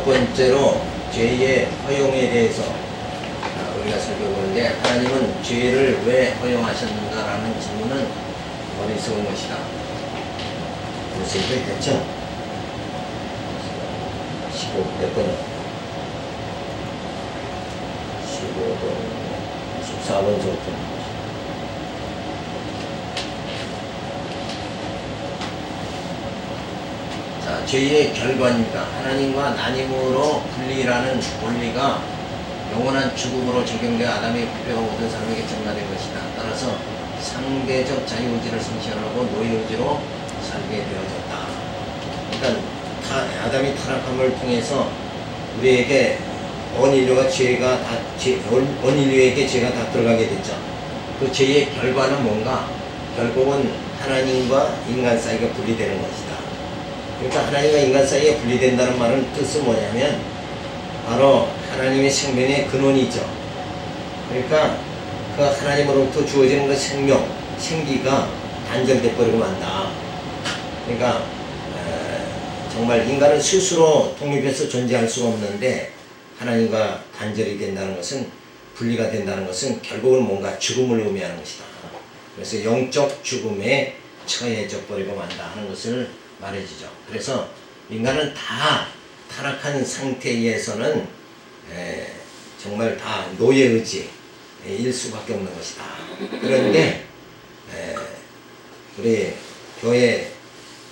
번째로 죄의 허용에 대해서 우리가 살펴보는데, 하나님은 죄를 왜 허용하셨는가라는 질문은 어리석은 것이다. 그래서 이게 됐죠? 15몇 번? 15번, 14번 정도. 자, 죄의 결과입니다. 하나님과 나님으로 분리라는 원리가 영원한 죽음으로 적용되어 아담의 부패가 모든 사람에게 전가된 것이다. 따라서 상대적 자유의지를 성취하고 노예의지로 살게 되어졌다. 그러니까 아담이 타락함을 통해서 우리에게 온 인류에게 죄가 다 들어가게 됐죠. 그 죄의 결과는 뭔가? 결국은 하나님과 인간 사이가 분리되는 것이다. 그러니까 하나님과 인간 사이에 분리된다는 말은 뜻은 뭐냐면 바로 하나님의 생명의 근원이죠. 그러니까 그 하나님으로부터 주어지는 그 생기가 단절돼 버리고 만다. 그러니까 정말 인간은 스스로 독립해서 존재할 수가 없는데, 하나님과 단절이 된다는 것은, 분리가 된다는 것은 결국은 뭔가 죽음을 의미하는 것이다. 그래서 영적 죽음에 처해져 버리고 만다 하는 것을 말해주죠. 그래서 인간은 다 타락한 상태에서는 정말 다 노예의지일 수밖에 없는 것이다. 그런데 우리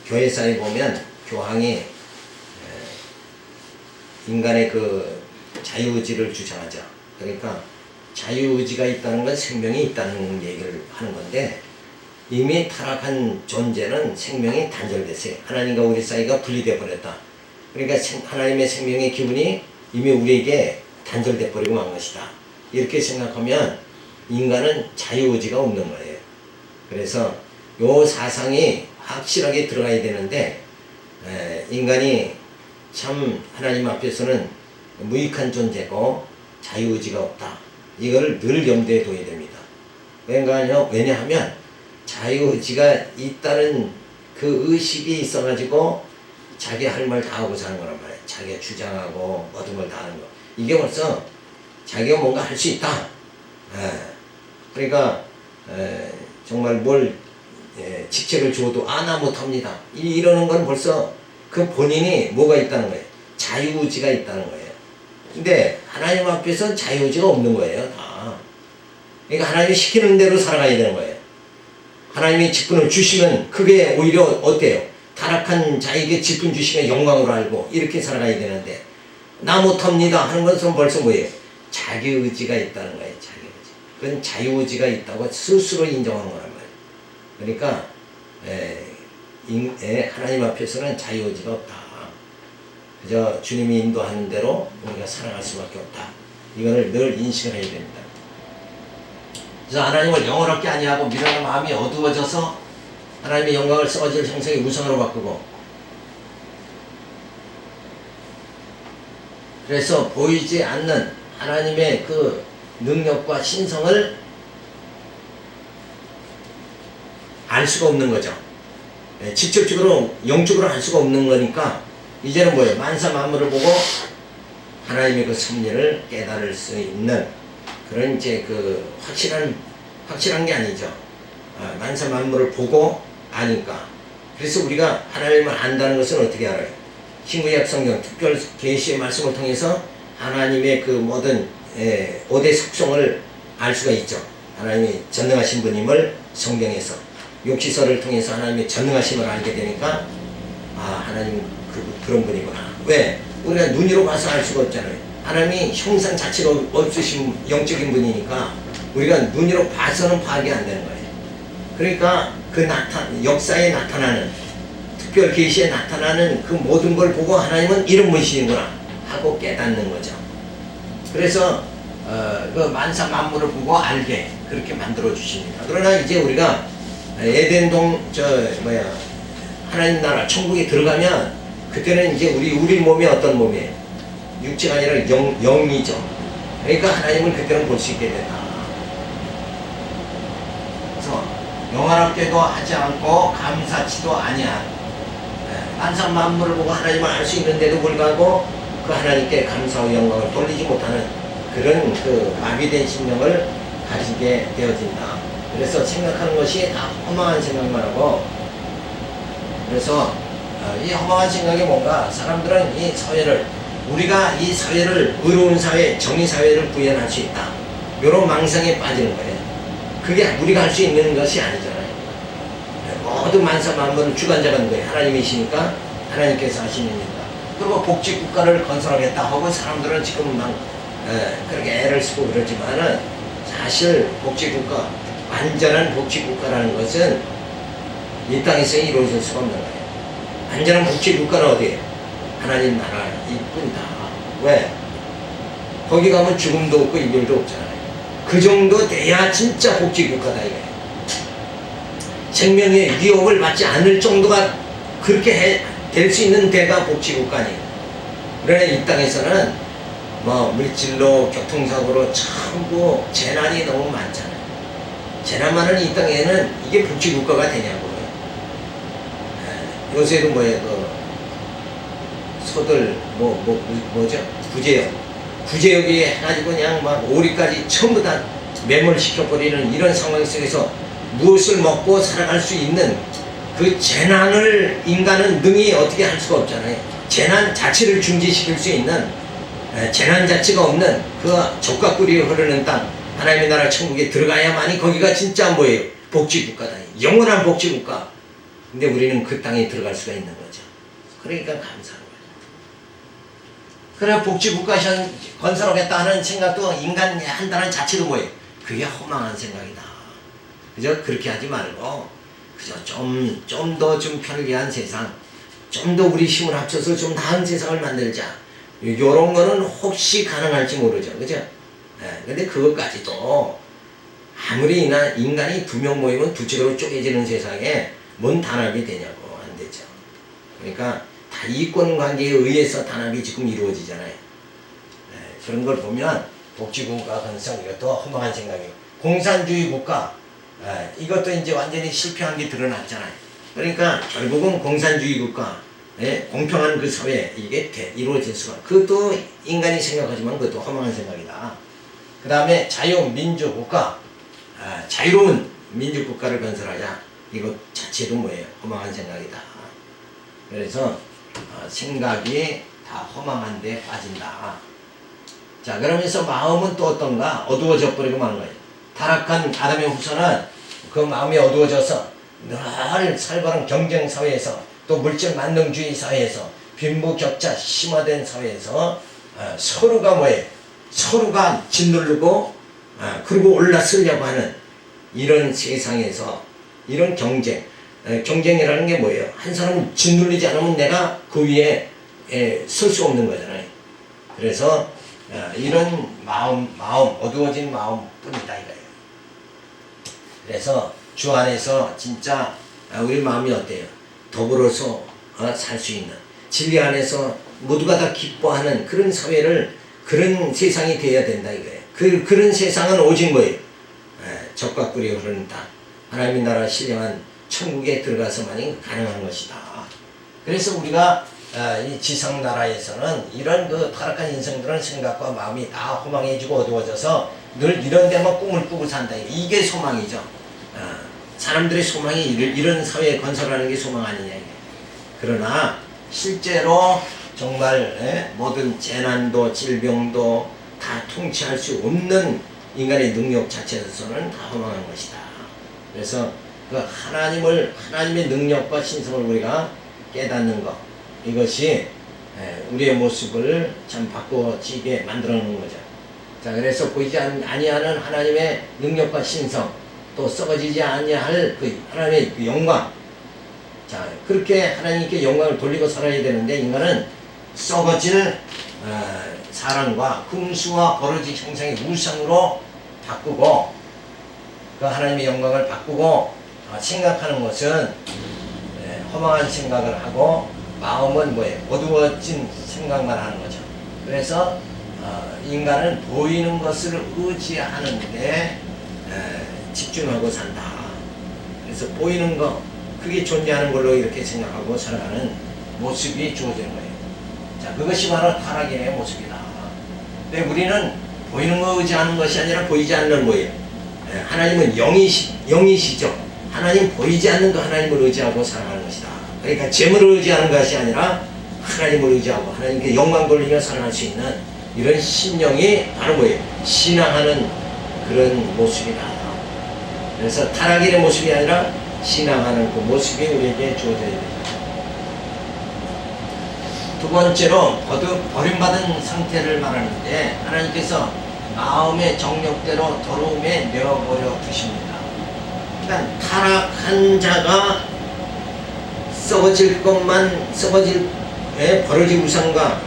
교회사에 보면 교황이 인간의 그 자유의지를 주장하죠. 그러니까 자유의지가 있다는 건 생명이 있다는 얘기를 하는 건데, 이미 타락한 존재는 생명이 단절됐어요. 하나님과 우리 사이가 분리되어 버렸다. 그러니까 하나님의 생명의 기운이 이미 우리에게 단절돼 버리고 만 것이다. 이렇게 생각하면 인간은 자유의지가 없는 거예요. 그래서 요 사상이 확실하게 들어가야 되는데, 인간이 참 하나님 앞에서는 무익한 존재고 자유의지가 없다. 이걸 늘 염두에 둬야 됩니다. 왜냐하면 자유의지가 있다는 그 의식이 있어가지고 자기 할 말 다 하고 사는 거란 말이에요. 자기가 주장하고 모든 걸 다 하는 거. 이게 벌써 자기가 뭔가 할 수 있다. 그러니까 정말 뭘 직책을 줘도 나 못합니다. 이러는 건 벌써 그 본인이 뭐가 있다는 거예요. 자유의지가 있다는 거예요. 근데 하나님 앞에서 자유의지가 없는 거예요. 다. 그러니까 하나님이 시키는 대로 살아가야 되는 거예요. 하나님이 직분을 주시면 그게 오히려 어때요? 타락한 자에게 직분 주시면 영광으로 알고 이렇게 살아가야 되는데, 나 못합니다 하는 것은 벌써 뭐예요? 자기의지가 있다는 거예요. 자기의지. 그건 자유의지가 있다고 스스로 인정하는 거란 말이에요. 그러니까 하나님 앞에서는 자유의지가 없다. 그저 주님이 인도하는 대로 우리가 살아갈 수밖에 없다. 이거를 늘 인식을 해야 됩니다. 그래서 하나님을 영원롭게 아니하고 미련한 마음이 어두워져서 하나님의 영광을 썩어질 형상의 우상으로 바꾸고, 그래서 보이지 않는 하나님의 그 능력과 신성을 알 수가 없는 거죠. 직접적으로 영적으로 알 수가 없는 거니까 이제는 뭐예요? 만사 만물을 보고 하나님의 그 섭리를 깨달을 수 있는 그런 이제 그 확실한 게 아니죠. 만사 만물을 보고 아니까. 그래서 우리가 하나님을 안다는 것은 어떻게 알아요? 신구약 성경 특별 계시의 말씀을 통해서 하나님의 그 모든 5대 속성을 알 수가 있죠. 하나님이 전능하신 분임을 성경에서, 육지서를 통해서 하나님의 전능하심을 알게 되니까 하나님 그런 분이구나. 왜? 우리가 눈으로 봐서 알 수가 없잖아요. 하나님이 형상 자체가 없으신 영적인 분이니까 우리가 눈으로 봐서는 파악이 안 되는 거예요. 그러니까 그 역사에 나타나는, 특별 계시에 나타나는 그 모든 걸 보고 하나님은 이런 분이시구나 하고 깨닫는 거죠. 그래서 그 만사 만물을 보고 알게 그렇게 만들어 주십니다. 그러나 이제 우리가 에덴동 하나님 나라 천국에 들어가면 그때는 이제 우리 몸이 어떤 몸이에요? 육체가 아니라 영이죠. 그러니까 하나님을 그때는 볼 수 있게 된다. 그래서 영화롭게도 하지 않고 감사치도 아니한 만사 만물을 보고 하나님을 알 수 있는데도 불구하고 그 하나님께 감사와 영광을 돌리지 못하는 그런 그 마비된 심령을 가지게 되어진다. 그래서 생각하는 것이 다 허망한 생각만 하고, 그래서 이 허망한 생각이 뭔가, 사람들은 이 사회를, 우리가 이 사회를 의로운 사회, 정의 사회를 구현할 수 있다, 이런 망상에 빠지는 거예요. 그게 우리가 할 수 있는 것이 아니잖아요. 모두 만사 만물을 주관자가 거예요. 하나님이시니까 하나님께서 하시는 일이다. 그리고 복지국가를 건설하겠다 하고 사람들은 지금 막 그렇게 애를 쓰고 그러지만은, 사실 복지국가, 완전한 복지국가라는 것은 이 땅에서 이루어질 수가 없는 거예요. 완전한 복지국가는 어디예요? 하나님 나라일 뿐이다. 왜? 거기 가면 죽음도 없고 이별도 없잖아요. 그 정도 돼야 진짜 복지국가다 이거예요. 생명의 위협을 받지 않을 정도가 그렇게 될 수 있는 데가 복지국가니. 그러나 이 땅에서는 뭐 물질로, 교통사고로 전부 재난이 너무 많잖아요. 재난 많은 이 땅에는 이게 복지국가가 되냐고요. 요새도 뭐예요, 소들 뭐죠? 구제역이 해가지고 그냥 막 오리까지 전부 다 매몰시켜버리는 이런 상황 속에서 무엇을 먹고 살아갈 수 있는 그 재난을 인간은 능히 어떻게 할 수가 없잖아요. 재난 자체를 중지시킬 수 있는, 재난 자체가 없는 그 젖과 꿀이 흐르는 땅, 하나님의 나라 천국에 들어가야만이 거기가 진짜 뭐예요? 복지국가다. 영원한 복지국가. 근데 우리는 그 땅에 들어갈 수가 있는 거죠. 그러니까 감사한 거죠. 그래, 복지국가 건설하겠다는 생각도 인간이 한다는 자체도 뭐예요? 그게 허망한 생각이다. 그저 그렇게 하지 말고, 그저 좀 더 편리한 세상, 좀 더 우리 힘을 합쳐서 좀 나은 세상을 만들자. 요런 거는 혹시 가능할지 모르죠. 그죠? 근데 그것까지도 아무리 인간이 2명 모이면 2채로 쪼개지는 세상에 뭔 단합이 되냐고. 안 되죠. 그러니까 다 이권 관계에 의해서 단합이 지금 이루어지잖아요. 그런 걸 보면 복지국가 건설, 이것도 허망한 생각이에요. 공산주의 국가, 이것도 이제 완전히 실패한 게 드러났잖아요. 그러니까 결국은 공산주의 국가, 공평한 그 사회, 이게 이루어질 수가, 그것도 인간이 생각하지만 그것도 허망한 생각이다. 그 다음에 자유민주국가, 자유로운 민주국가를 건설하자. 이것 자체도 뭐예요? 허망한 생각이다. 그래서 생각이 다 허망한 데 빠진다. 자, 그러면서 마음은 또 어떤가? 어두워져 버리고 마는 거예요. 타락한 아담의 후손은 그 마음이 어두워져서 늘 살벌한 경쟁 사회에서, 또 물질 만능주의 사회에서, 빈부격차 심화된 사회에서 서로가 뭐예요? 서로가 짓누르고 그리고 올라서려고 하는 이런 세상에서, 이런 경쟁이라는 게 뭐예요? 한 사람은 짓누르지 않으면 내가 그 위에 설 수 없는 거잖아요. 그래서 이런 마음, 어두워진 마음뿐이다 이거예요. 그래서 주 안에서 진짜 우리 마음이 어때요? 더불어서 살 수 있는, 진리 안에서 모두가 다 기뻐하는 그런 사회를, 그런 세상이 되어야 된다 이거예요. 그런 세상은 오직 뭐예요? 젖과 꿀이 흐르는 땅, 하나님의 나라 신령한 천국에 들어가서만이 가능한 것이다. 그래서 우리가 이 지상 나라에서는 이런 그 타락한 인생들은 생각과 마음이 다 허망해지고 어두워져서 늘 이런 데만 꿈을 꾸고 산다. 이게 소망이죠. 사람들의 소망이 이런 사회 건설하는 게 소망 아니냐. 그러나 실제로 정말 모든 재난도 질병도 다 통치할 수 없는 인간의 능력 자체에서는 다 허망한 것이다. 그래서 그 하나님의 능력과 신성을 우리가 깨닫는 것, 이것이 우리의 모습을 참 바꿔지게 만들어 놓은 거죠. 자, 그래서 보이지 아니하는 하나님의 능력과 신성, 또 썩어지지 아니할 그 하나님의 그 영광. 자, 그렇게 하나님께 영광을 돌리고 살아야 되는데, 인간은 썩어질 사랑과 금수와 버러지 형상의 우상으로 바꾸고, 그 하나님의 영광을 바꾸고 생각하는 것은 허망한 생각을 하고, 마음은 뭐예요? 어두워진 생각만 하는 거죠. 그래서 인간은 보이는 것을 의지하는데 집중하고 산다. 그래서 보이는 거, 그게 존재하는 걸로 이렇게 생각하고 살아가는 모습이 주어지는 거예요. 자, 그것이 바로 타락인의 모습이다. 근데 우리는 보이는 거 의지하는 것이 아니라 보이지 않는 거예요. 하나님은 영이시죠. 하나님 보이지 않는 그 하나님을 의지하고 살아가는 것이다. 그러니까 재물을 의지하는 것이 아니라 하나님을 의지하고 하나님께 영광 돌리며 살아갈 수 있는 이런 심령이 바로 뭐예요? 신앙하는 그런 모습이다. 그래서 타락인의 모습이 아니라 신앙하는 그 모습이 우리에게 주어져야 됩니다. 두 번째로 버림받은 상태를 말하는데 하나님께서 마음의 정욕대로 더러움에 내어버려 두십니다. 그러니까 타락한 자가 썩어질 것만 버려질 우상과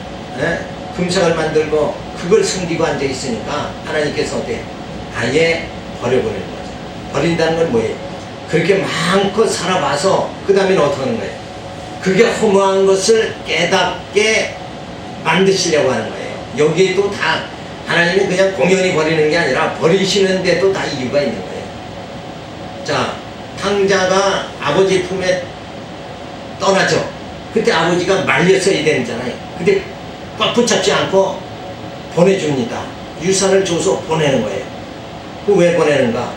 금상을 만들고 그걸 섬기고 앉아 있으니까 하나님께서 어때? 아예 버려버리는 거죠. 버린다는 건 뭐예요? 그렇게 마음껏 살아봐서 그 다음에는 어떻게 하는 거예요? 그게 허무한 것을 깨닫게 만드시려고 하는 거예요. 여기에 또 다 하나님이 그냥 공연히 버리는 게 아니라 버리시는데도 다 이유가 있는 거예요. 자, 탕자가 아버지 품에 떠나죠. 그때 아버지가 말렸어야 되잖아요. 근데 꽉 붙잡지 않고 보내줍니다. 유산을 줘서 보내는 거예요. 그 왜 보내는가?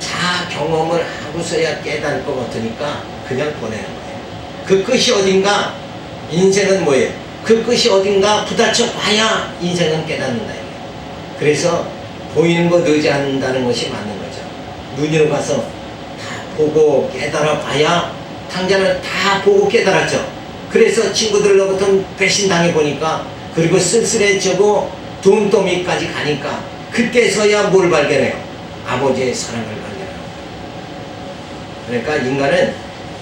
다 경험을 하고서야 깨달을 것 같으니까 그냥 보내는 거예요. 그 끝이 어딘가? 인생은 뭐예요? 그 끝이 어딘가 부딪혀 봐야 인생은 깨닫는다. 그래서 보이는 것 의지한다는 것이 맞는 거죠. 눈으로 가서 다 보고 깨달아 봐야 탕자는 다 보고 깨달았죠. 그래서 친구들로부터 배신당해 보니까 그리고 쓸쓸해지고 돈더미까지 가니까 그때서야 뭘 발견해요? 아버지의 사랑을 발견해요. 그러니까 인간은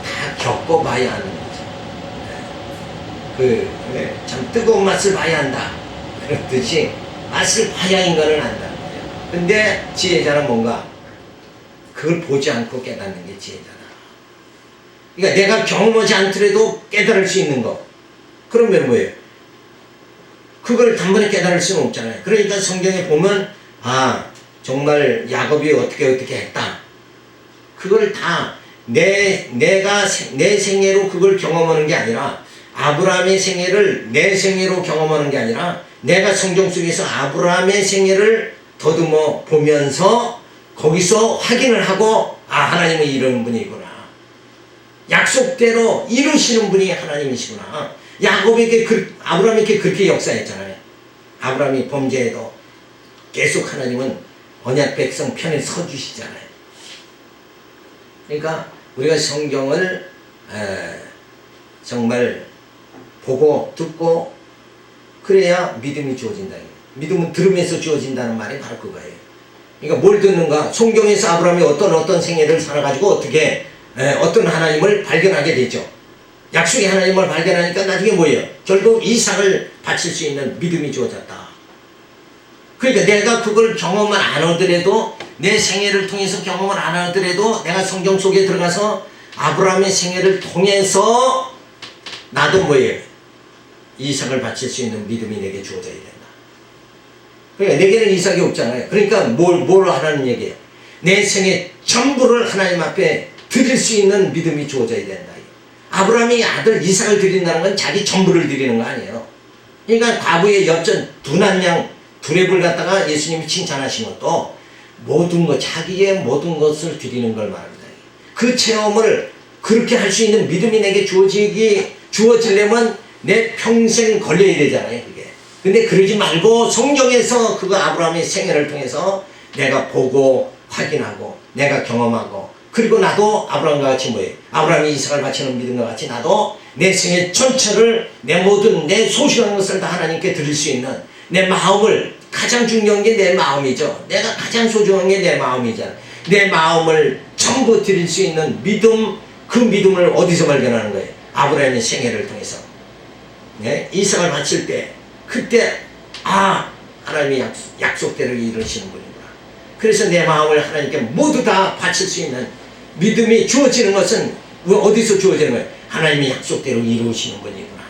다 겪어봐야 하는 거죠. 참 뜨거운 맛을 봐야 한다. 그렇듯이 맛을 봐야 인간은 안다는 거예요. 근데 지혜자는 뭔가? 그걸 보지 않고 깨닫는 게 지혜자다. 그러니까 내가 경험하지 않더라도 깨달을 수 있는 거. 그러면 뭐예요? 그걸 단번에 깨달을 수는 없잖아요. 그러니까 성경에 보면 정말 야곱이 어떻게 했다. 그걸 다 내 생애로 그걸 경험하는 게 아니라 아브라함의 생애를 내 생애로 경험하는 게 아니라 내가 성경 속에서 아브라함의 생애를 더듬어 보면서 거기서 확인을 하고 하나님은 이런 분이구나. 약속대로 이루시는 분이 하나님이시구나. 아브라함에게 그렇게 역사했잖아요. 아브라함이 범죄해도 계속 하나님은 언약 백성 편에 서주시잖아요. 그러니까 우리가 성경을 정말 보고 듣고 그래야 믿음이 주어진다. 믿음은 들으면서 주어진다는 말이 바로 그거예요. 그러니까 뭘 듣는가? 성경에서 아브라함이 어떤 생애를 살아가지고 어떻게 어떤 하나님을 발견하게 되죠. 약속의 하나님을 발견하니까 나중에 뭐예요? 결국 이삭을 바칠 수 있는 믿음이 주어졌다. 그러니까 내가 그걸 경험을 안 하더라도 내 생애를 통해서 경험을 안 하더라도 내가 성경 속에 들어가서 아브라함의 생애를 통해서 나도 뭐예요? 이삭을 바칠 수 있는 믿음이 내게 주어져야 된다. 그러니까 내게는 이삭이 없잖아요. 그러니까 뭘 하라는 얘기예요? 내 생애 전부를 하나님 앞에 드릴 수 있는 믿음이 주어져야 된다. 아브라함이 아들 이삭을 드린다는 건 자기 전부를 드리는 거 아니에요. 그러니까 과부의 엽전 둔한 양 두렙을 갖다가 예수님이 칭찬하신 것도 자기의 모든 것을 드리는 걸 말합니다. 그 체험을 그렇게 할 수 있는 믿음이 내게 주어지려면 내 평생 걸려야 되잖아요, 그게. 근데 그러지 말고 성경에서 그거 아브라함의 생애를 통해서 내가 보고 확인하고 내가 경험하고 그리고 나도 아브라함과 같이 뭐예요? 아브라함이 이삭을 바치는 믿음과 같이 나도 내 생애 전체를 내 모든 내 소중한 것을 다 하나님께 드릴 수 있는 내 마음을 가장 중요한 게 내 마음이죠. 내가 가장 소중한 게 내 마음이잖아. 내 마음을 전부 드릴 수 있는 믿음, 그 믿음을 어디서 발견하는 거예요? 아브라함의 생애를 통해서. 이삭을 바칠 때 그때 하나님이 약속대로 이루시는 분이구나. 그래서 내 마음을 하나님께 모두 다 바칠 수 있는 믿음이 주어지는 것은 어디서 주어지는 거예요? 하나님이 약속대로 이루시는 분이구나.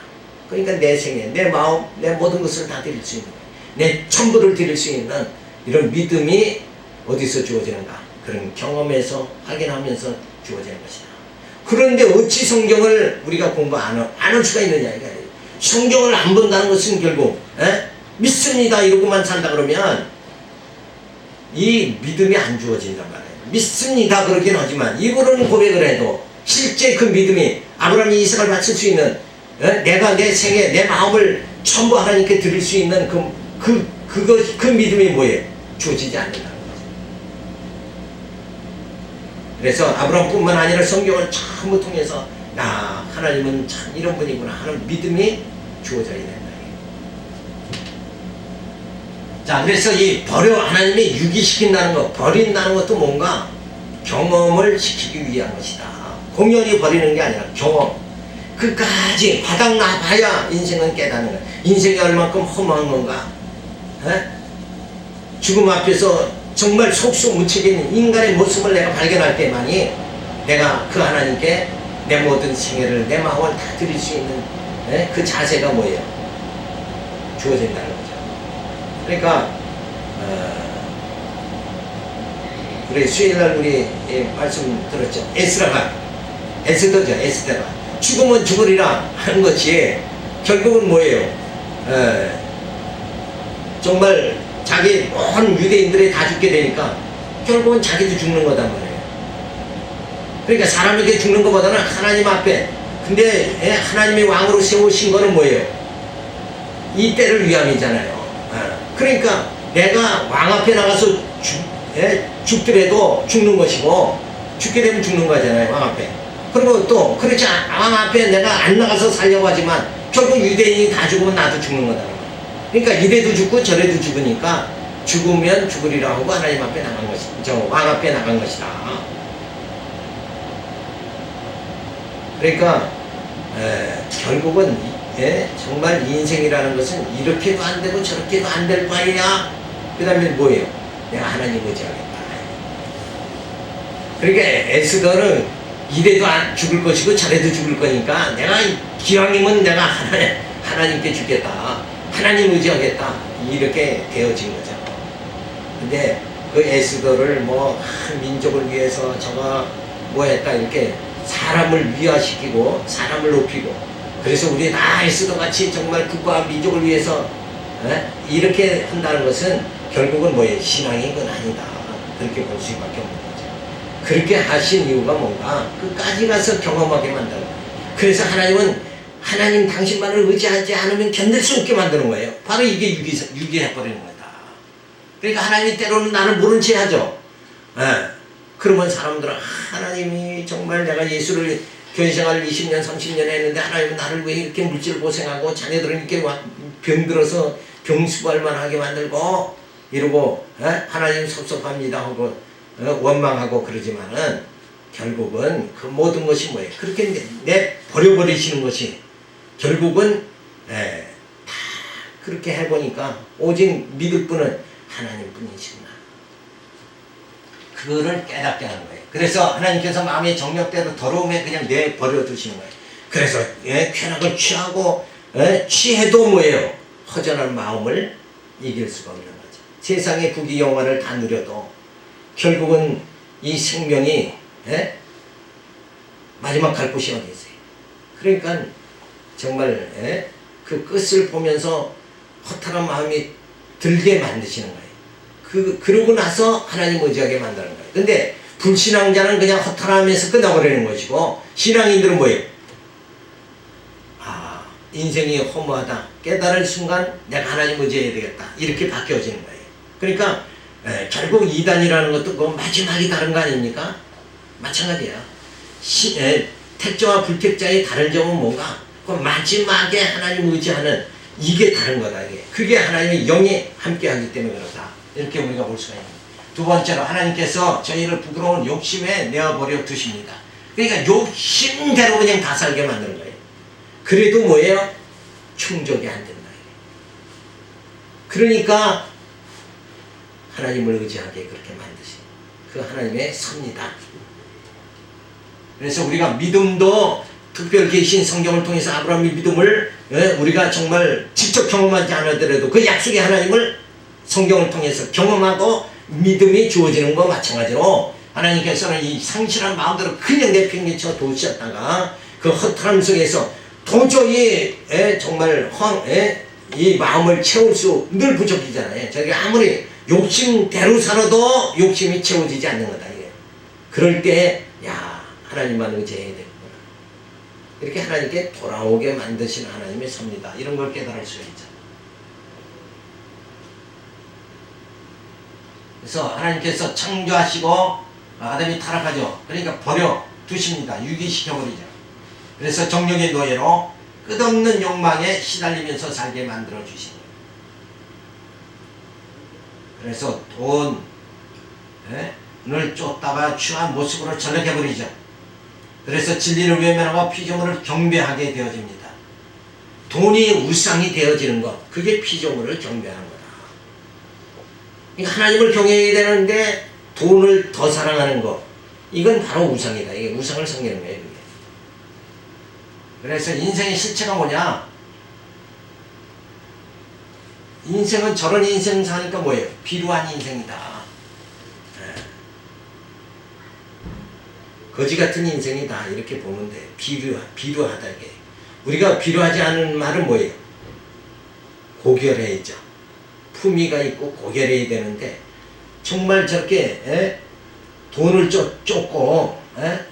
그러니까 내 생애, 내 마음, 내 모든 것을 다 드릴 수 있는 거예요. 내 전부를 드릴 수 있는 이런 믿음이 어디서 주어지는가? 그런 경험에서 확인하면서 주어지는 것이다. 그런데 어찌 성경을 우리가 공부 안 할 수가 있느냐 이거예요. 성경을 안 본다는 것은 결국 믿습니다 이러고만 산다 그러면 이 믿음이 안 주어진단 말이에요. 믿습니다 그러긴 하지만 입으로는 고백을 해도 실제 그 믿음이 아브라함이 이삭을 바칠 수 있는 내가 내 생애 내 마음을 전부 하나님께 드릴 수 있는 그 믿음이 뭐예요? 주어지지 않는다는 거죠. 그래서 아브라함뿐만 아니라 성경을 전부 통해서 하나님은 참 이런 분이구나 하는 믿음이 주어져야 된다. 자, 그래서 이 하나님이 유기시킨다는 것, 버린다는 것도 뭔가 경험을 시키기 위한 것이다. 공연히 버리는 게 아니라 경험. 끝까지 바닥나봐야 인생은 깨닫는 거야. 인생이 얼만큼 허무한 건가? 죽음 앞에서 정말 속수무책인 인간의 모습을 내가 발견할 때만이 내가 그 하나님께 내 모든 생애를 내 마음을 다 드릴 수 있는 그 자세가 뭐예요? 주어진다는 거죠. 그러니까 우리 수요일날 우리 말씀 들었죠. 에스더가 죽으면 죽으리라 하는 것이 결국은 뭐예요? 정말 자기 온 유대인들이 다 죽게 되니까 결국은 자기도 죽는 거단 말이에요. 그러니까 사람에게 죽는 것보다는 하나님 앞에, 근데 하나님이 왕으로 세우신 거는 뭐예요? 이 때를 위함이잖아요. 그러니까 내가 왕 앞에 나가서 죽더라도 죽는 것이고 죽게 되면 죽는 거잖아요. 왕 앞에. 그리고 또 그렇지 왕 앞에 내가 안 나가서 살려고 하지만 결국 유대인이 다 죽으면 나도 죽는 거다. 그러니까 이래도 죽고 저래도 죽으니까 죽으면 죽으리라 하고 하나님 앞에 나간 것이다. 왕 앞에 나간 것이다. 그러니까 결국은 정말 인생이라는 것은 이렇게도 안 되고 저렇게도 안 될 바이야. 그 다음에 뭐예요? 내가 하나님 의지하겠다. 그러니까 에스더는 이래도 죽을 것이고 저래도 죽을 거니까 내가 기왕이면 내가 하나님께 주겠다. 하나님 의지하겠다. 이렇게 되어진 거죠. 근데 그 에스더를 한 민족을 위해서 저가 뭐 했다 이렇게 사람을 위화시키고 사람을 높이고, 그래서 우리 에스더 같이 정말 국가와 민족을 위해서 이렇게 한다는 것은 결국은 뭐예요? 신앙이 그건 아니다. 그렇게 볼 수밖에 없는 거죠. 그렇게 하신 이유가 뭔가 끝까지 가서 경험하게 만드는 거예요. 그래서 하나님은 하나님 당신만을 의지하지 않으면 견딜 수 없게 만드는 거예요. 바로 이게 유기해버리는 거다. 그러니까 하나님이 때로는 나를 모른 채 하죠. 그러면 사람들은 하나님이 정말 내가 예수를 교회생활을 20년 30년 했는데 하나님은 나를 왜 이렇게 물질 고생하고 자녀들은 이렇게 병들어서 병수발만 하게 만들고 이러고 하나님 섭섭합니다 하고 원망하고 그러지만은 결국은 그 모든 것이 뭐예요? 그렇게 버려버리시는 것이 결국은 다 그렇게 해보니까 오직 믿을 분은 하나님 뿐이시구나. 그거를 깨닫게 하는 거예요. 그래서 하나님께서 마음의 정력대로 더러움에 그냥 내버려 두시는 거예요. 그래서 쾌락을 취하고 취해도 뭐예요? 허전한 마음을 이길 수가 없는 거죠. 세상의 부귀 영화를 다 누려도 결국은 이 생명이 마지막 갈 곳이 어디 있어요? 그러니까 정말 그 끝을 보면서 허탈한 마음이 들게 만드시는 거예요. 그러고 나서 하나님 의지하게 만드는 거예요. 근데 불신앙자는 그냥 허탈함에서 끝나버리는 것이고, 신앙인들은 뭐예요? 인생이 허무하다. 깨달을 순간 내가 하나님 의지해야 되겠다. 이렇게 바뀌어지는 거예요. 그러니까 결국 이단이라는 것도 그 마지막이 다른 거 아닙니까? 마찬가지예요. 택자와 불택자의 다른 점은 뭔가? 그 마지막에 하나님 의지하는 이게 다른 거다. 이게. 그게 하나님의 영이 함께하기 때문에 그렇다. 이렇게 우리가 볼 수가 있는 거예요. 두 번째로 하나님께서 저희를 부끄러운 욕심에 내어버려 두십니다. 그러니까 욕심대로 그냥 다 살게 만드는 거예요. 그래도 뭐예요? 충족이 안 된다. 그러니까 하나님을 의지하게 그렇게 만드신 그 하나님의 섭니다. 그래서 우리가 믿음도 특별 계신 성경을 통해서 아브라함의 믿음을 우리가 정말 직접 경험하지 않았더라도 그 약속의 하나님을 성경을 통해서 경험하고 믿음이 주어지는 것과 마찬가지로 하나님께서는 이 상실한 마음대로 그냥 내팽개쳐 두셨다가 그 허탈함 속에서 도저히 정말 이 마음을 채울 수 늘 부족이잖아요. 자기가 아무리 욕심대로 살아도 욕심이 채워지지 않는 거다. 이게. 그럴 때 야, 하나님만 의지해야 되구나. 이렇게 하나님께 돌아오게 만드신 하나님의 섭니다. 이런 걸 깨달을 수가 있죠. 그래서 하나님께서 창조하시고 아담이 타락하죠. 그러니까 버려 두십니다. 유기시켜버리죠. 그래서 정욕의 노예로 끝없는 욕망에 시달리면서 살게 만들어 주시니. 그래서 돈을 쫓다가 추한 모습으로 전락해버리죠. 그래서 진리를 외면하고 피조물을 경배하게 되어집니다. 돈이 우상이 되어지는 것, 그게 피조물을 경배하는 거다. 하나님을 경외해야 되는데 돈을 더 사랑하는 것, 이건 바로 우상이다. 이게 우상을 섬기는 거예요. 이게. 그래서 인생의 실체가 뭐냐? 인생은 저런 인생 사니까 뭐예요? 비루한 인생이다. 거지 같은 인생이다. 이렇게 보면 돼. 비루하다. 이게. 우리가 비루하지 않은 말은 뭐예요? 고결해야죠. 품위가 있고 고결해야 되는데 정말 저렇게 돈을 쫓고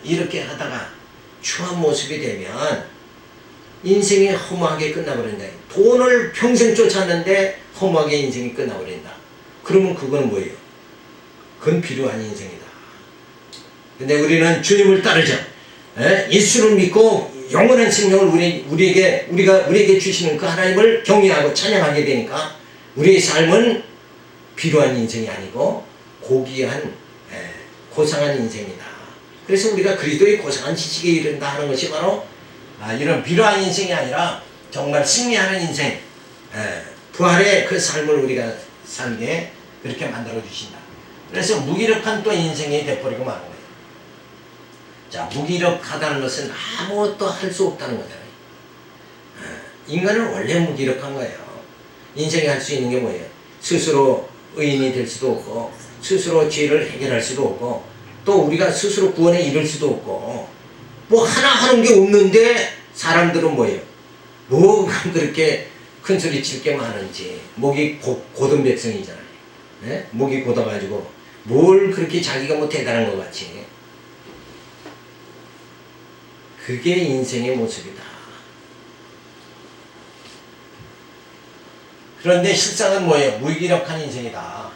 이렇게 하다가 추한 모습이 되면 인생이 허무하게 끝나버린다. 돈을 평생 쫓았는데 허무하게 인생이 끝나버린다. 그러면 그건 뭐예요? 그건 비루한 인생이다. 근데 우리는 주님을 따르죠. 예수를 믿고 영원한 생명을 우리에게 주시는 그 하나님을 경외하고 찬양하게 되니까 우리의 삶은 비루한 인생이 아니고 고귀한 고상한 인생이다. 그래서 우리가 그리스도의 고상한 지식에 이른다 하는 것이 바로 이런 비루한 인생이 아니라 정말 승리하는 인생, 부활의 그 삶을 우리가 살게 그렇게 만들어 주신다. 그래서 무기력한 또 인생이 돼버리고 마는 거예요. 자, 무기력하다는 것은 아무것도 할 수 없다는 거잖아요. 인간은 원래 무기력한 거예요. 인생에 할 수 있는 게 뭐예요? 스스로 의인이 될 수도 없고 스스로 죄를 해결할 수도 없고 또 우리가 스스로 구원에 이를 수도 없고 뭐 하나 하는 게 없는데 사람들은 뭐예요? 뭐가 그렇게 큰 소리 칠 게 많은지. 목이 고든 백성이잖아요. 네? 목이 곧아가지고 뭘 그렇게 자기가 뭐 대단한 것 같이. 그게 인생의 모습이다. 그런데 실상은 뭐예요? 무기력한 인생이다.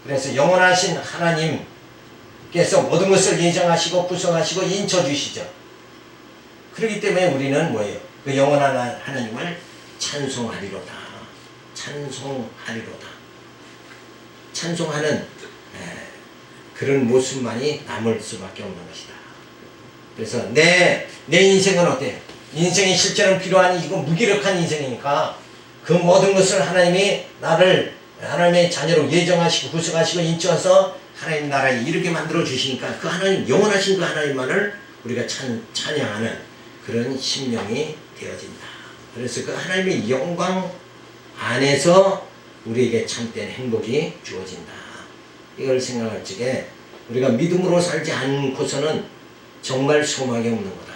그래서 영원하신 하나님께서 모든 것을 예정하시고 구성하시고 인쳐주시죠. 그렇기 때문에 우리는 뭐예요? 그 영원한 하나님을 찬송하리로다. 찬송하리로다. 찬송하는 그런 모습만이 남을 수밖에 없는 것이다. 그래서 내 인생은 어때요? 인생의 실제는 필요한 이거 무기력한 인생이니까 그 모든 것을 하나님이 나를 하나님의 자녀로 예정하시고 구성하시고 인쳐서 하나님 나라에 이르게 만들어 주시니까 그 하나님 영원하신 그 하나님만을 우리가 찬양하는 그런 심령이 되어진다. 그래서 그 하나님의 영광 안에서 우리에게 참된 행복이 주어진다. 이걸 생각할 적에 우리가 믿음으로 살지 않고서는 정말 소망이 없는 거다.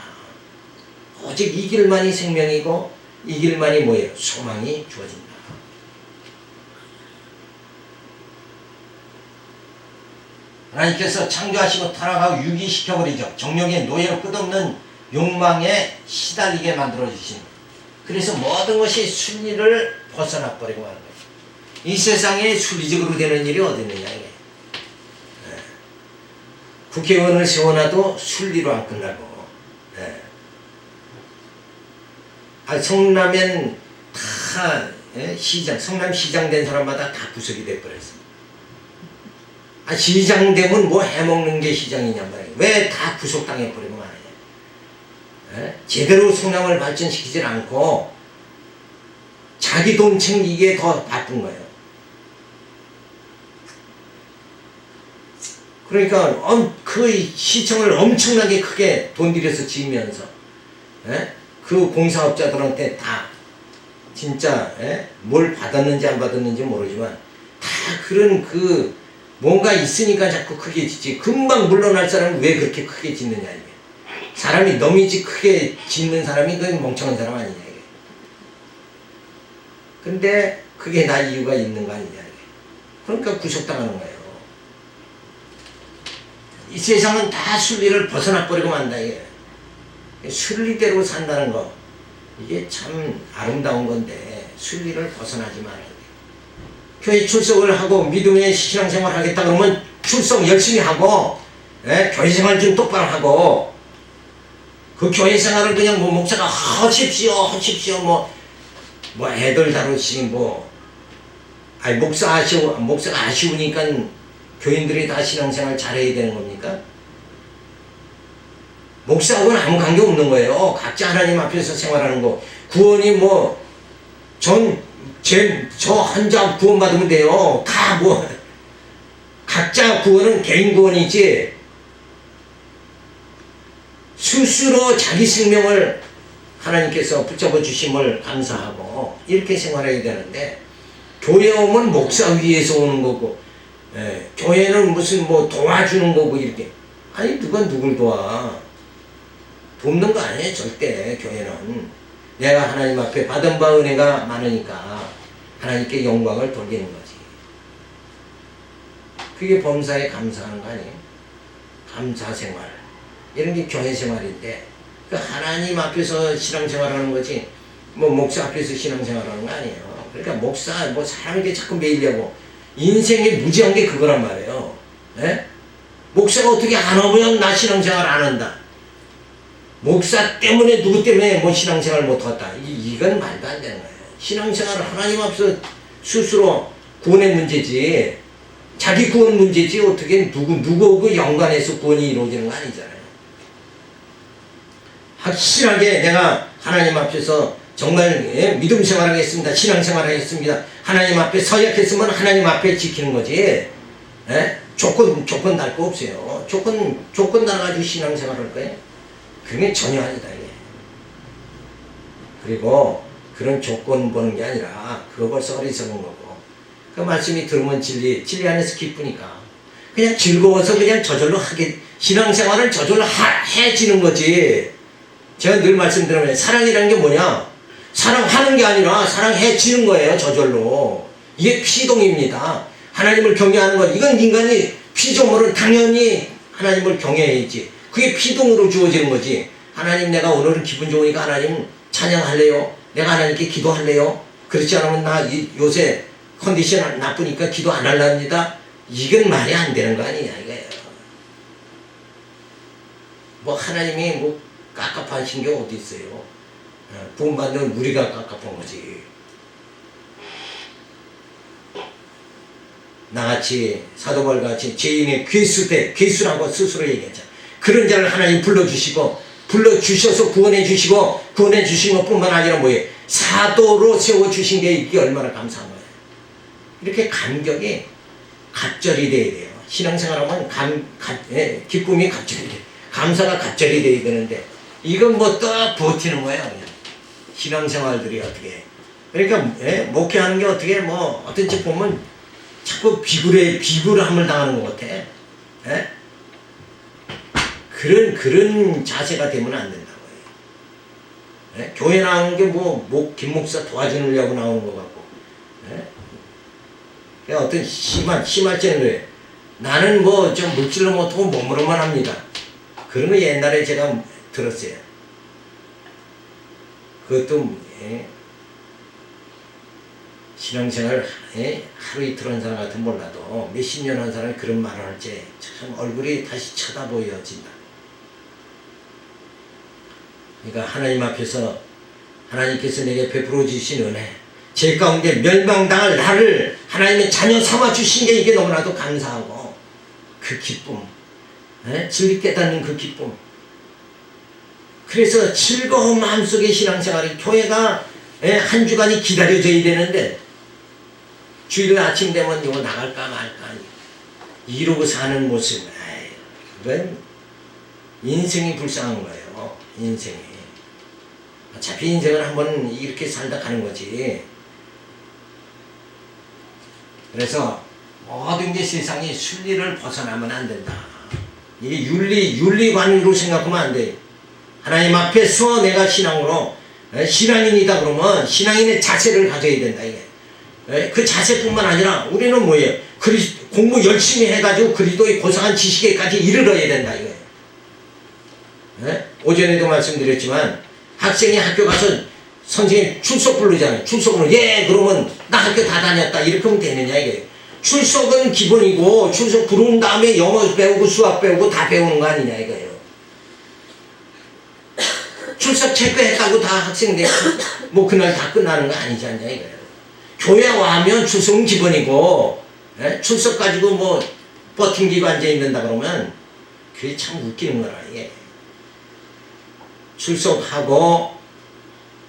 오직 이 길만이 생명이고 이 길만이 뭐예요? 소망이 주어진다. 하나님께서 창조하시고 타락하고 유기시켜버리죠. 정욕의 노예로 끝없는 욕망에 시달리게 만들어주신. 그래서 모든 것이 순리를 벗어나버리고 하는 거예요. 이 세상에 순리적으로 되는 일이 어디 있느냐 이게. 국회의원을 세워놔도 순리로 안 끝나고 성남엔 다 성남시장 된 사람마다 다 구속이 돼버렸어. 시장 되면 뭐 해먹는 게 시장이냐 말이야. 왜 다 구속당해버리고 말이야. 제대로 성남을 발전시키질 않고 자기 돈 챙기기에 더 바쁜 거예요. 그러니까 그 시청을 엄청나게 크게 돈 들여서 지으면서 그 공사업자들한테 다 진짜 뭘 받았는지 안 받았는지 모르지만 다 그런 그 뭔가 있으니까 자꾸 크게 짓지. 금방 물러날 사람은 왜 그렇게 크게 짓느냐 이게. 사람이 너미지 크게 짓는 사람이 그 멍청한 사람 아니냐 이게. 근데 그게 나 이유가 있는 거 아니냐 이게. 그러니까 구속당하는 거예요. 이 세상은 다 순리를 벗어나 버리고 만다 이게. 순리대로 산다는 거 이게 참 아름다운 건데 순리를 벗어나지 말아야 돼. 교회 출석을 하고 믿음의 신앙생활 하겠다 그러면 출석 열심히 하고, 교회 생활 좀 똑바로 하고, 그 교회 생활을 그냥 뭐 목사가 하십시오 뭐 애들 다루시 목사가 아쉬우니까 교인들이 다 신앙생활 잘해야 되는 겁니까? 목사하고는 아무 관계 없는 거예요. 각자 하나님 앞에서 생활하는 거. 구원이 뭐, 저 한자 구원받으면 돼요. 다 뭐, 각자 구원은 개인 구원이지, 스스로 자기 생명을 하나님께서 붙잡아 주심을 감사하고, 이렇게 생활해야 되는데, 교회 오면 목사 위에서 오는 거고, 교회는 무슨 뭐 도와주는 거고, 이렇게. 아니, 누가 누굴 도와? 돕는 거 아니에요, 절대, 교회는. 내가 하나님 앞에 받은 바 은혜가 많으니까 하나님께 영광을 돌리는 거지. 그게 범사에 감사하는 거 아니에요? 감사 생활. 이런 게 교회 생활인데, 그 하나님 앞에서 신앙생활 하는 거지, 뭐 목사 앞에서 신앙생활 하는 거 아니에요. 그러니까 목사, 뭐 사람에게 자꾸 매이려고. 인생에 무지한 게 그거란 말이에요. 목사가 어떻게 안 하면 나 신앙생활 안 한다. 목사 때문에 누구 때문에 뭐 신앙생활 못했다. 이건 말도 안 되는 거예요. 신앙생활은 하나님 앞에서 스스로 구원의 문제지, 자기 구원 문제지, 어떻게 누구하고 연관해서 구원이 이루어지는 거 아니잖아요. 확실하게 내가 하나님 앞에서 정말 믿음 생활하겠습니다. 신앙생활하겠습니다. 하나님 앞에 서약했으면 하나님 앞에 지키는 거지. 조건 달 거 없어요. 조건 달아가지고 신앙생활할 거예요. 그게 전혀 아니다 이게. 그리고 그런 조건 보는 게 아니라 그거 벌써 어리석은 거고, 그 말씀이 들으면 진리 안에서 기쁘니까 그냥 즐거워서 그냥 저절로 신앙생활을 저절로 해지는 거지. 제가 늘 말씀드리면 사랑이라는 게 뭐냐? 사랑하는 게 아니라 사랑해지는 거예요, 저절로. 이게 피동입니다. 하나님을 경외하는 것, 이건 인간이 피조물은 당연히 하나님을 경외해야지. 그게 피동으로 주어지는 거지. 하나님, 내가 오늘은 기분 좋으니까 하나님 찬양할래요? 내가 하나님께 기도할래요? 그렇지 않으면 나 요새 컨디션 나쁘니까 기도 안 할랍니다. 이건 말이 안 되는 거 아니냐 이거예요. 뭐 하나님이 뭐 깝깝하신 게 어디 있어요? 구원받는 우리가 깝깝한 거지. 나같이 사도바울같이 죄인의 괴수라고 스스로 얘기했잖아. 그런 자를 하나님 불러주셔서 구원해 주신 것뿐만 아니라 뭐예요? 사도로 세워주신 게 이게 얼마나 감사한 거예요. 이렇게 감격이 갑절이 돼야 돼요. 신앙생활하면 기쁨이 갑절이 돼요. 감사가 갑절이 돼야 되는데, 이건 뭐 또 버티는 거예요. 그냥. 신앙생활들이 어떻게. 그러니까, 목회하는 게 어떻게 뭐, 어떤지 보면 자꾸 비굴함을 당하는 것 같아. 그런 자세가 되면 안 된다고요. 교회 나오는 게 김 목사 도와주려고 나오는 것 같고, 어떤 심할지는 그래. 나는 뭐 좀 물질로 못하고 몸으로만 합니다. 그런 거 옛날에 제가 들었어요. 그것도 신앙생활 하루 이틀 한 사람 같은 몰라도 몇십 년 한 사람이 그런 말을 할지 참 얼굴이 다시 쳐다보여진다. 그러니까 하나님 앞에서 하나님께서 내게 베풀어 주신 은혜, 제 가운데 멸망당할 나를 하나님의 자녀 삼아 주신 게 이게 너무나도 감사하고, 그 기쁨, 진리 깨닫는 그 기쁨. 그래서 즐거운 마음속의 신앙생활이, 교회가 한 주간이 기다려져야 되는데 주일 아침 되면 이거 나갈까 말까 이러고 사는 모습, 그건 인생이 불쌍한 거예요. 인생이. 어차피 인생은 한번 이렇게 살다 가는 거지. 그래서 모든 게 세상이 순리를 벗어나면 안 된다. 이게 윤리관으로 생각하면 안 돼. 하나님 앞에서 내가 신앙으로 신앙인이다 그러면 신앙인의 자세를 가져야 된다 이게. 그 자세뿐만 아니라 우리는 뭐예요? 공부 열심히 해가지고 그리스도의 고상한 지식에까지 이르러야 된다 이거예요. 오전에도 말씀드렸지만 학생이 학교 가서 선생님 출석 부르잖아요. 출석을 그러면 나 학교 다 다녔다 이렇게 하면 되느냐 이게. 출석은 기본이고 출석 부른 다음에 영어 배우고 수학 배우고 다 배우는 거 아니냐 이거예요. 출석 체크했다고 다 학생들 뭐 그날 다 끝나는 거 아니지 않냐 이거예요. 교회 와면 출석은 기본이고 출석 가지고 뭐 버팅기고 앉아있는다 그러면 그게 참 웃기는 거라 이게. 출석하고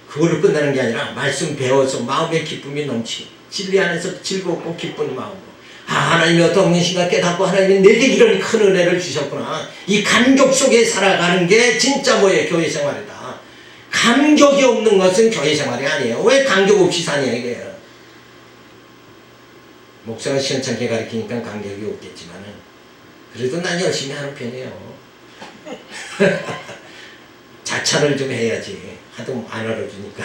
그걸로 끝나는 게 아니라 말씀 배워서 마음의 기쁨이 넘치고 진리 안에서 즐겁고 기쁜 마음으로 하나님이 어떤 분이신가 깨닫고 하나님이 내게 이런 큰 은혜를 주셨구나. 이 감격 속에 살아가는 게 진짜 뭐예요? 교회 생활이다. 감격이 없는 것은 교회 생활이 아니에요. 왜 감격 없이 사냐 이게요. 목사가 시원찮게 가르치니까 감격이 없겠지만은 그래도 난 열심히 하는 편이에요. 자찬을 좀 해야지. 하도 안 알아주니까.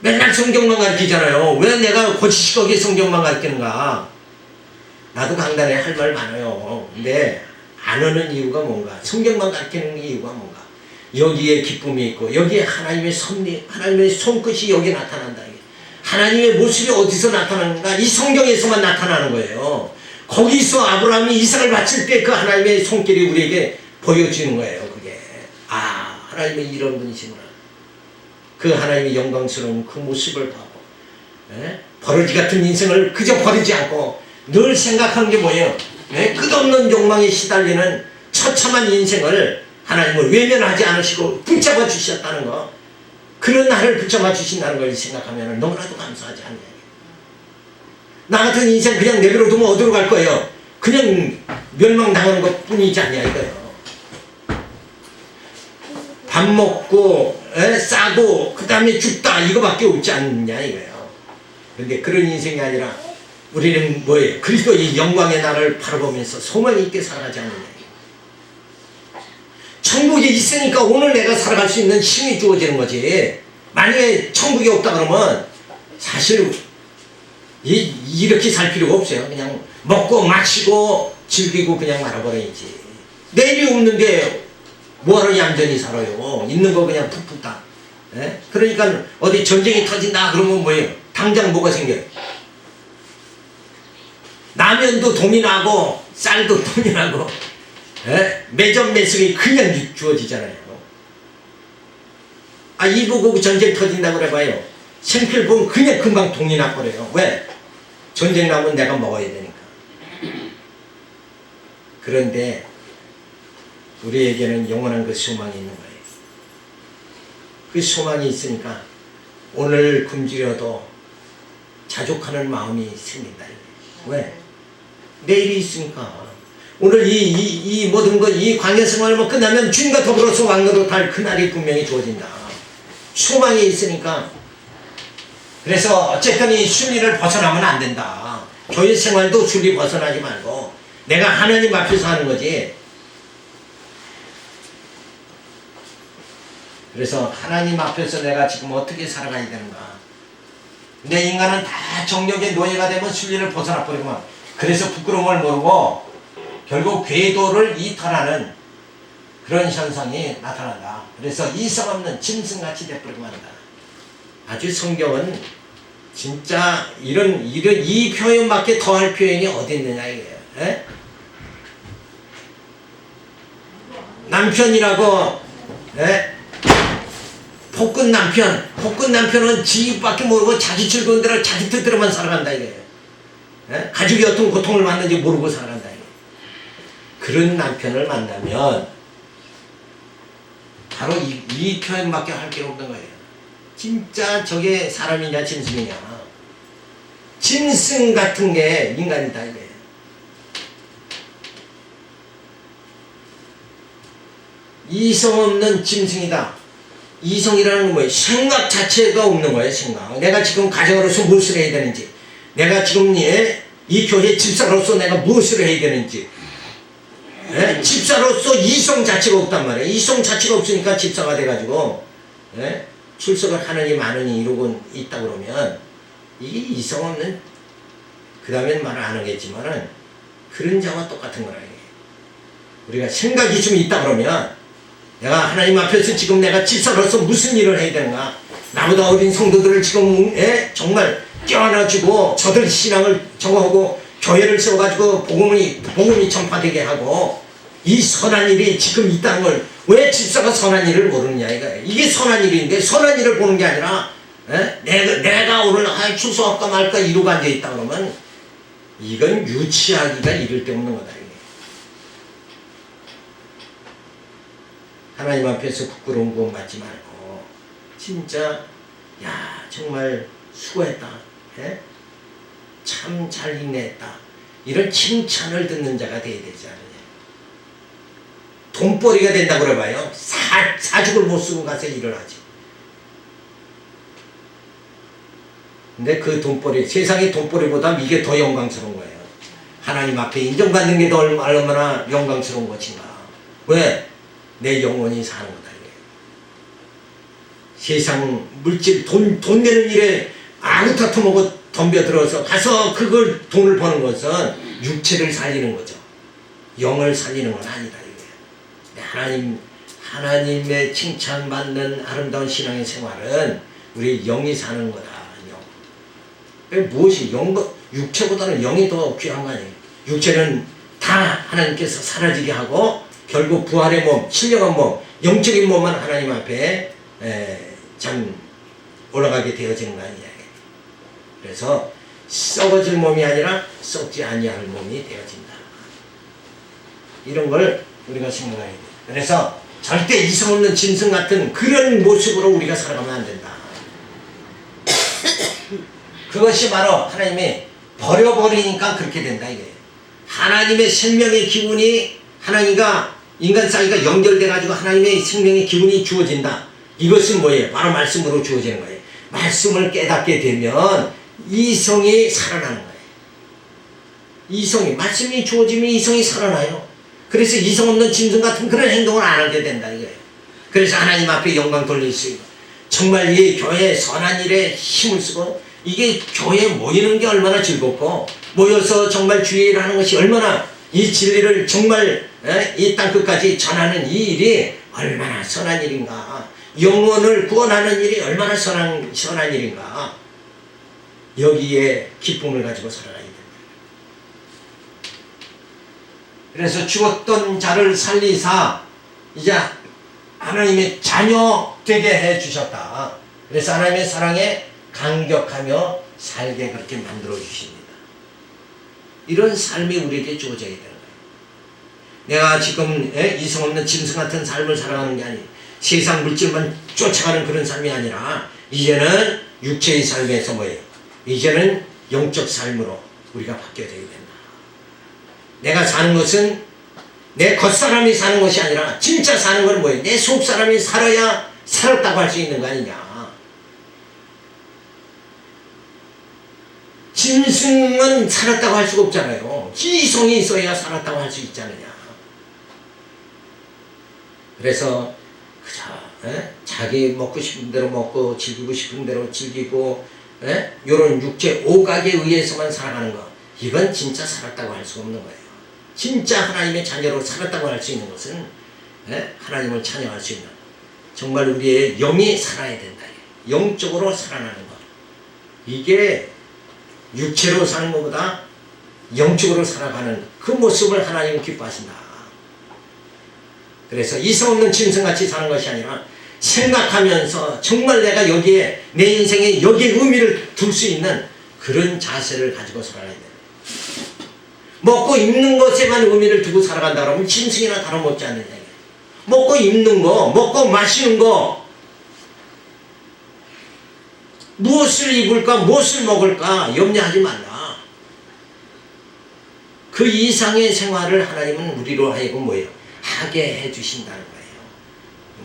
맨날 성경만 가르치잖아요. 왜 내가 고지식하게 성경만 가르치는가? 나도 강단에 할 말 많아요. 근데 안 하는 이유가 뭔가? 성경만 가르치는 이유가 뭔가? 여기에 기쁨이 있고 여기에 하나님의 섭리, 하나님의 손끝이 여기 나타난다. 하나님의 모습이 어디서 나타나는가? 이 성경에서만 나타나는 거예요. 거기서 아브라함이 이삭을 바칠 때 그 하나님의 손길이 우리에게 보여지는 거예요. 그게 하나님의 이런 분이시구나. 그 하나님의 영광스러운 그 모습을 보고 버러지 같은 인생을 그저 버리지 않고 늘 생각하는 게 뭐예요? 끝없는 욕망에 시달리는 처참한 인생을 하나님을 외면하지 않으시고 붙잡아 주셨다는 거. 그런 나를 붙잡아 주신다는 걸 생각하면 너무나도 감사하지 않냐. 나 같은 인생 그냥 내버려 두면 어디로 갈 거예요? 그냥 멸망당하는 것 뿐이지 않냐 이거예요. 밥 먹고 싸고 그 다음에 죽다 이거밖에 없지 않냐 이거예요. 그런데 그런 인생이 아니라 우리는 뭐예요? 그리스도의 영광의 날을 바라보면서 소망이 있게 살아가지 않느냐. 천국에 있으니까 오늘 내가 살아갈 수 있는 힘이 주어지는 거지. 만약에 천국이 없다 그러면 사실 이렇게 살 필요가 없어요. 그냥 먹고 마시고 즐기고 그냥 말아버려야지. 내일이 없는데 뭐하러 얌전히 살아요. 있는 거 그냥 푹푹 다. 그러니까 어디 전쟁이 터진다 그러면 뭐예요? 당장 뭐가 생겨요? 라면도 돈이 나고 쌀도 돈이 나고 매점 매석이 그냥 주어지잖아요. 이보고 전쟁 터진다고 그래봐요. 생필 보면 그냥 금방 돈이 나버려요. 왜? 전쟁 나면 내가 먹어야 되니까. 그런데 우리에게는 영원한 그 소망이 있는 거예요. 그 소망이 있으니까 오늘 굶주려도 자족하는 마음이 생긴다. 왜? 내일이 있으니까. 오늘 이 모든 것, 이 광야 생활만 끝나면 주님과 더불어서 왕노릇 할 그날이 분명히 주어진다. 소망이 있으니까. 그래서 어쨌든 이 순리를 벗어나면 안 된다. 교회 생활도 순리 벗어나지 말고 내가 하나님 앞에서 하는 거지. 그래서 하나님 앞에서 내가 지금 어떻게 살아가야 되는가. 내 인간은 다 정력의 노예가 되면 순리를 벗어나 버리구만. 그래서 부끄러움을 모르고 결국 궤도를 이탈하는 그런 현상이 나타난다. 그래서 이성 없는 짐승같이 되버리고 한다. 아주 성경은 진짜 이 표현밖에 더할 표현이 어디 있느냐 이거예요. 남편이라고 복근 남편은 지밖에 모르고 자기 즐거운 대로 자기 뜻대로만 살아간다 이거예요. 가족이 어떤 고통을 받는지 모르고 살아간다 이거예요. 그런 남편을 만나면 바로 이 표현밖에 할 게 없는 거예요. 진짜 저게 사람이냐 짐승이냐. 짐승 같은 게 인간이다 이거예요. 이성 없는 짐승이다. 이성이라는 건 뭐예요? 생각 자체가 없는 거예요. 생각. 내가 지금 가정으로서 무엇을 해야 되는지, 내가 지금 이 교회 집사로서 내가 무엇을 해야 되는지, 집사 집사로서 이성 자체가 없단 말이에요. 이성 자체가 없으니까 집사가 돼가지고 예? 출석을 하느니 마느니 이러고 있다 그러면 이게 이성 없는, 그 다음엔 말을 안 하겠지만은 그런 자와 똑같은 거라. 이게 우리가 생각이 좀 있다 그러면 내가 하나님 앞에서 지금 내가 집사로서 무슨 일을 해야 되는가, 나보다 어린 성도들을 지금 정말 껴안아주고 저들 신앙을 정하고 교회를 세워가지고 복음이 전파되게 하고 이 선한 일이 지금 있다는 걸 왜 집사가 선한 일을 모르느냐 이거예요. 이게 선한 일인데 선한 일을 보는 게 아니라 내가 오늘 출석할까 말까 이러고 앉아있다 그러면 이건 유치하기가 이를 데 없는 거다. 이게. 하나님 앞에서 부끄러운 구원 받지 말고 진짜 야 정말 수고했다, 참 잘 인내했다, 이런 칭찬을 듣는 자가 되어야 되지 않느냐. 돈벌이가 된다고 그래봐요. 사죽을 못 쓰고 가서 일을 하지. 근데 그 돈벌이, 세상의 돈벌이보다 이게 더 영광스러운 거예요. 하나님 앞에 인정받는 게 더 얼마나 영광스러운 것인가. 왜? 내 영혼이 사는 거다. 이게. 세상 물질 돈 내는 일에 아무타 터먹어 덤벼들어서 가서 그걸 돈을 버는 것은 육체를 살리는 거죠. 영을 살리는 건 아니다. 하나님의 칭찬받는 아름다운 신앙의 생활은 우리 영이 사는 거다. 영. 무엇이 육체보다는 영이 더 귀한 거 아니에요. 육체는 다 하나님께서 사라지게 하고 결국 부활의 몸, 신령한 몸, 영적인 몸만 하나님 앞에 참 올라가게 되어지는 거 아니냐. 그래서 썩어질 몸이 아니라 썩지 아니할 몸이 되어진다. 이런 걸 우리가 생각해야 돼. 그래서 절대 이성 없는 짐승 같은 그런 모습으로 우리가 살아가면 안 된다. 그것이 바로 하나님이 버려버리니까 그렇게 된다 이게. 하나님의 생명의 기운이 하나님과 인간 사이가 연결돼 가지고 하나님의 생명의 기운이 주어진다. 이것은 뭐예요? 바로 말씀으로 주어지는 거예요. 말씀을 깨닫게 되면 이성이 살아나는 거예요. 이성이, 말씀이 주어지면 이성이 살아나요. 그래서 이성 없는 짐승 같은 그런 행동을 안 하게 된다 이거예요. 그래서 하나님 앞에 영광 돌릴 수 있고 정말 이 교회 선한 일에 힘을 쓰고 이게 교회에 모이는 게 얼마나 즐겁고 모여서 정말 주의 일을 하는 것이 얼마나 이 진리를 정말 이 땅끝까지 전하는 이 일이 얼마나 선한 일인가, 영혼을 구원하는 일이 얼마나 선한 일인가, 여기에 기쁨을 가지고 살아가야 된다. 그래서 죽었던 자를 살리사 이제 하나님의 자녀 되게 해주셨다. 그래서 하나님의 사랑에 감격하며 살게 그렇게 만들어 주십니다. 이런 삶이 우리에게 주어져야 되는 거예요. 내가 지금 이성 없는 짐승 같은 삶을 살아가는 게 아니에요. 세상 물질만 쫓아가는 그런 삶이 아니라 이제는 육체의 삶에서 뭐예요? 이제는 영적 삶으로 우리가 바뀌어야 된다. 내가 사는 것은 내 겉사람이 사는 것이 아니라 진짜 사는 건 뭐예요? 내 속사람이 살아야 살았다고 할 수 있는 거 아니냐. 짐승은 살았다고 할 수가 없잖아요. 이성이 있어야 살았다고 할 수 있지 않느냐. 그래서 그저 자기 먹고 싶은 대로 먹고 즐기고 싶은 대로 즐기고 이런 육체 오각에 의해서만 살아가는 거, 이건 진짜 살았다고 할 수 없는 거예요. 진짜 하나님의 자녀로 살았다고 할 수 있는 것은 하나님을 찬양할 수 있는, 정말 우리의 영이 살아야 된다. 영적으로 살아나는 것, 이게 육체로 사는 것보다 영적으로 살아가는 그 모습을 하나님은 기뻐하신다. 그래서 이성 없는 짐승같이 사는 것이 아니라 생각하면서 정말 내가 여기에 내 인생에 여기에 의미를 둘 수 있는 그런 자세를 가지고 살아야 돼. 먹고 입는 것에만 의미를 두고 살아간다 그러면 짐승이나 다름없지 않느냐. 먹고 입는 거, 먹고 마시는 거, 무엇을 입을까, 무엇을 먹을까 염려하지 말라. 그 이상의 생활을 하나님은 우리로 하여금 뭐예요? 하게 해주신다는 거예요.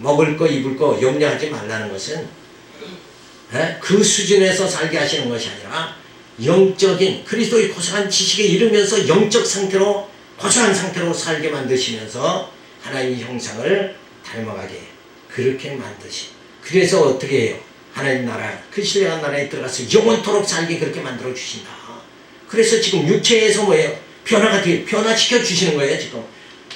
먹을 거, 입을 거 염려하지 말라는 것은 그 수준에서 살게 하시는 것이 아니라 영적인 그리스도의 고상한 지식에 이르면서 영적 상태로, 고상한 상태로 살게 만드시면서 하나님의 형상을 닮아가게 그렇게 만드시. 그래서 어떻게 해요? 하나님 나라, 그 신령한 나라에 들어가서 영원토록 살게 그렇게 만들어 주신다. 그래서 지금 육체에서 뭐예요? 변화시켜 주시는 거예요, 지금.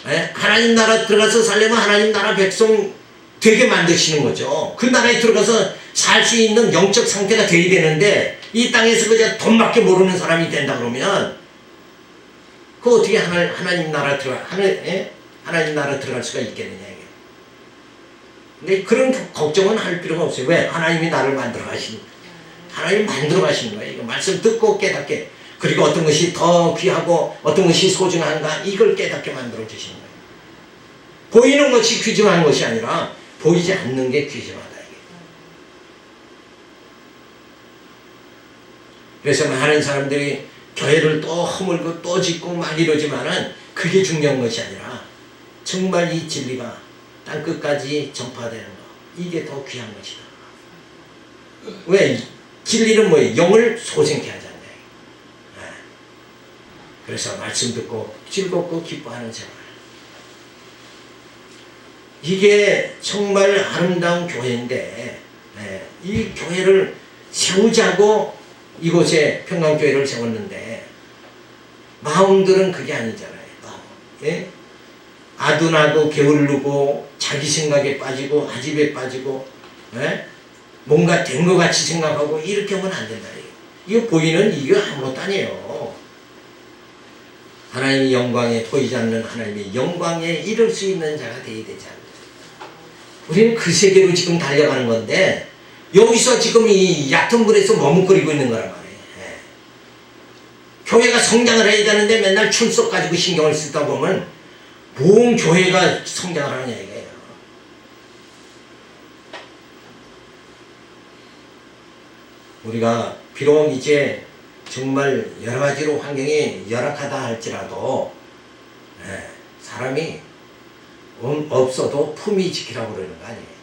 예? 하나님 나라 들어가서 살려면 하나님 나라 백성 되게 만드시는 거죠. 그 나라에 들어가서 살 수 있는 영적 상태가 돼야 되는데, 이 땅에서 그저 돈밖에 모르는 사람이 된다 그러면, 그 어떻게 하나님 나라 하나님 나라 들어갈 수가 있겠느냐, 이게. 근데 그런 걱정은 할 필요가 없어요. 왜? 하나님이 나를 만들어 가신, 하나님 만들어 가시는 거예요. 이거 말씀 듣고 깨닫게. 그리고 어떤 것이 더 귀하고 어떤 것이 소중한가, 이걸 깨닫게 만들어 주시는 거예요. 보이는 것이 귀중한 것이 아니라 보이지 않는 게 귀중하다, 이게. 그래서 많은 사람들이 교회를 또 허물고 또 짓고 막 이러지만은 그게 중요한 것이 아니라 정말 이 진리가 땅끝까지 전파되는 거, 이게 더 귀한 것이다. 왜? 진리는 뭐예요? 영을 소생케 하잖아요. 그래서 말씀 듣고 즐겁고 기뻐하는 생활, 이게 정말 아름다운 교회인데, 이 교회를 세우자고 이곳에 평강교회를 세웠는데 마음들은 그게 아니잖아요. 예? 아둔하고 게을르고 자기 생각에 빠지고 아집에 빠지고, 예? 뭔가 된 것 같이 생각하고 이렇게 하면 안 된다. 이거 보이는 이거 아무것도 아니에요. 하나님의 영광에 보이지 않는 하나님의 영광에 이룰 수 있는 자가 되어야 되지 않나. 우리는 그 세계로 지금 달려가는 건데, 여기서 지금 이 얕은 물에서 머뭇거리고 있는 거란 말이에요. 예. 교회가 성장을 해야 되는데 맨날 출석 가지고 신경을 쓰다 보면 뭔 교회가 성장을 하느냐 이거예요. 우리가 비록 이제 정말 여러 가지로 환경이 열악하다 할지라도, 사람이 없어도 품위 지키라고 그러는 거 아니에요.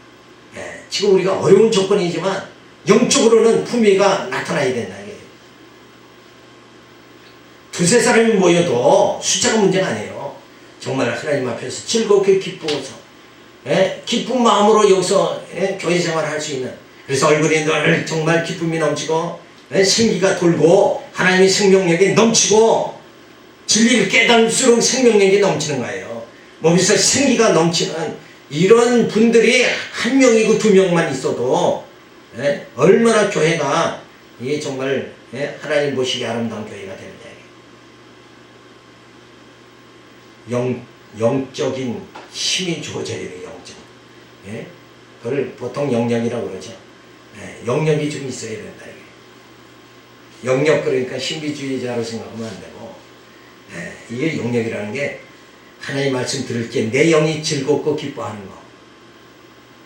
지금 우리가 어려운 조건이지만 영적으로는 품위가 나타나야 된다. 두세 사람이 모여도 숫자가 문제가 아니에요. 정말 하나님 앞에서 즐겁게 기쁘어서, 기쁜 마음으로 여기서 교회 생활을 할 수 있는, 그래서 얼굴이 늘 정말 기쁨이 넘치고 생기가 돌고 하나님의 생명력이 넘치고 진리를 깨달을수록 생명력이 넘치는 거예요. 몸에서 생기가 넘치는 이런 분들이 한 명이고 두 명만 있어도 얼마나 교회가 이게 정말 하나님 보시기에 아름다운 교회가 되느냐. 영적인 힘이 주어져야 돼요. 영적. 그걸 보통 영역이라고 그러죠. 영역이 좀 있어야 된다. 영역, 그러니까 신비주의자로 생각하면 안 되고, 이게 영역이라는 게 하나님 말씀 들을 때 내 영이 즐겁고 기뻐하는 거.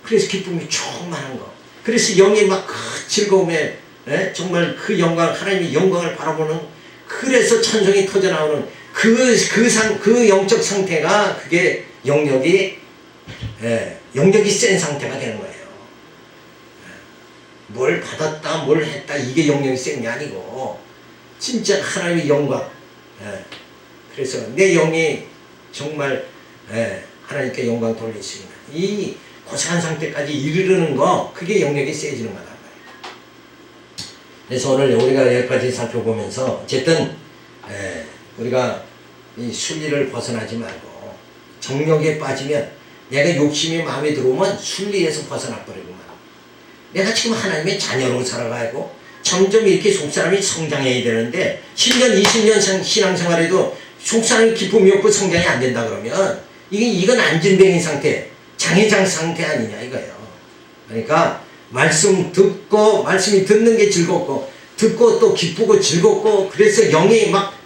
그래서 기쁨이 충만한 거. 그래서 영이 막 그 즐거움에, 정말 그 영광, 하나님의 영광을 바라보는, 그래서 찬송이 터져나오는 그 영적 상태가, 그게 영역이 센 상태가 되는 거예요. 뭘 받았다, 뭘 했다, 이게 영역이 센 게 아니고, 진짜 하나님의 영광. 그래서 내 영이 정말 하나님께 영광 돌릴 수 있는 이 고상한 상태까지 이르는 거, 그게 영역이 세지는 거다. 그래서 오늘 우리가 여기까지 살펴보면서 어쨌든 우리가 이 순리를 벗어나지 말고, 정욕에 빠지면, 내가 욕심이 마음에 들어오면 순리에서 벗어나 버리구만. 내가 지금 하나님의 자녀로 살아가고 점점 이렇게 속사람이 성장해야 되는데 10년 20년 신앙생활에도 속사람이 기쁨이 없고 성장이 안 된다 그러면 이건 안진뱅이 상태, 장애장 상태 아니냐 이거예요. 그러니까 말씀 듣고, 말씀이 듣는 게 즐겁고, 듣고 또 기쁘고 즐겁고, 그래서 영이 막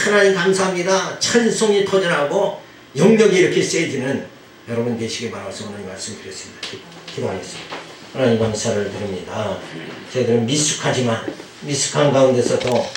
하나님 감사합니다 찬송이 터져나오고 영역이 이렇게 세지는 여러분 되시기 바라서 오늘 말씀 드렸습니다. 기도하겠습니다. 하나님 감사를 드립니다. 저희들은 미숙하지만 미숙한 가운데서도